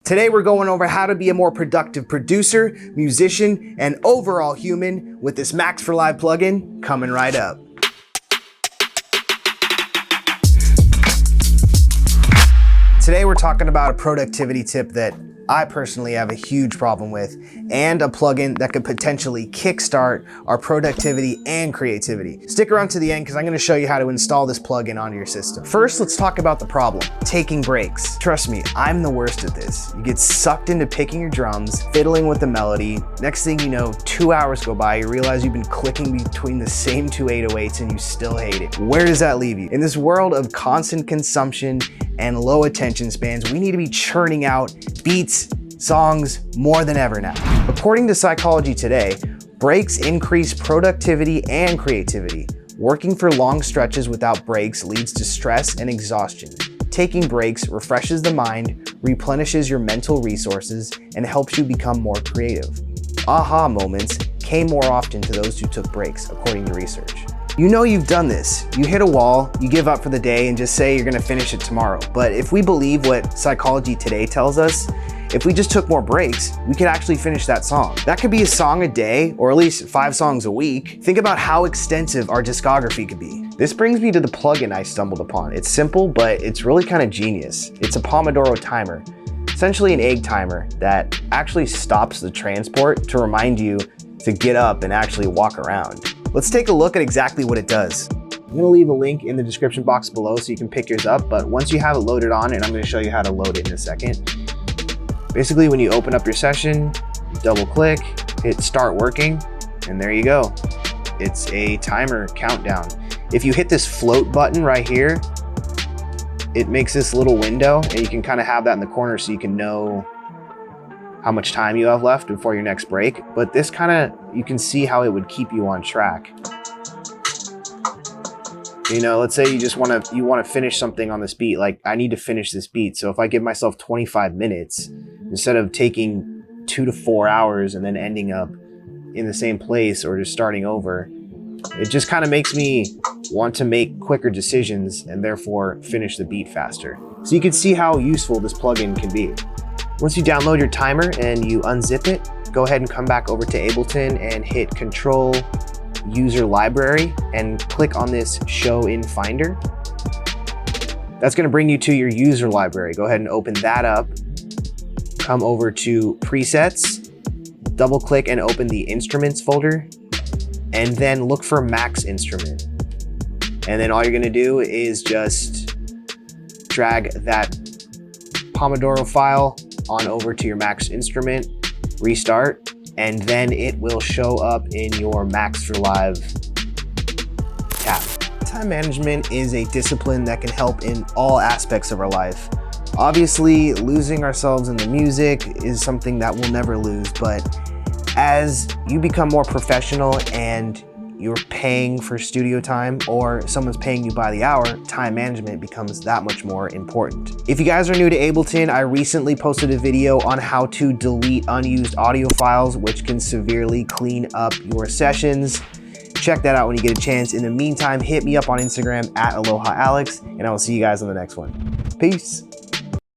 Today we're going over how to be a more productive producer, musician, and overall human with this Max for Live plugin coming right up. Today we're talking about a productivity tip that I personally have a huge problem with, and a plugin that could potentially kickstart our productivity and creativity. Stick around to the end because I'm going to show you how to install this plugin onto your system. First, let's talk about the problem, taking breaks. Trust me, I'm the worst at this. You get sucked into picking your drums, fiddling with the melody. Next thing you know, 2 hours go by, you realize you've been clicking between the same two 808s and you still hate it. Where does that leave you? In this world of constant consumption and low attention spans, we need to be churning out beats, songs more than ever now. According to Psychology Today, breaks increase productivity and creativity. Working for long stretches without breaks leads to stress and exhaustion. Taking breaks refreshes the mind, replenishes your mental resources, and helps you become more creative. Aha moments came more often to those who took breaks, according to research. You know you've done this. You hit a wall, you give up for the day and just say you're gonna finish it tomorrow. But if we believe what Psychology Today tells us, if we just took more breaks, we could actually finish that song. That could be a song a day, or at least 5 songs a week. Think about how extensive our discography could be. This brings me to the plugin I stumbled upon. It's simple, but it's really kind of genius. It's a Pomodoro timer, essentially an egg timer that actually stops the transport to remind you to get up and actually walk around. Let's take a look at exactly what it does. I'm gonna leave a link in the description box below so you can pick yours up, but once you have it loaded on, and I'm gonna show you how to load it in a second. Basically, when you open up your session, double click, hit start working, and there you go. It's a timer countdown. If you hit this float button right here, it makes this little window, and you can kind of have that in the corner so you can know how much time you have left before your next break. But this kind of, you can see how it would keep you on track. You know, let's say you want to finish something on this beat. Like, I need to finish this beat. So if I give myself 25 minutes, instead of taking 2 to 4 hours and then ending up in the same place or just starting over, it just kind of makes me want to make quicker decisions and therefore finish the beat faster. So you can see how useful this plugin can be. Once you download your timer and you unzip it, go ahead and come back over to Ableton and hit Control User Library and click on this Show in Finder. That's going to bring you to your user library. Go ahead and open that up. Come over to Presets, double click and open the Instruments folder, and then look for Max Instrument. And then all you're going to do is just drag that Pomodoro file on over to your Max Instrument, restart, and then it will show up in your Max for Live tab. Time management is a discipline that can help in all aspects of our life. Obviously, losing ourselves in the music is something that we'll never lose, but as you become more professional and you're paying for studio time, or someone's paying you by the hour, time management becomes that much more important. If you guys are new to Ableton, I recently posted a video on how to delete unused audio files, which can severely clean up your sessions. Check that out when you get a chance. In the meantime, hit me up on Instagram at AlohaAlex, and I will see you guys on the next one. Peace.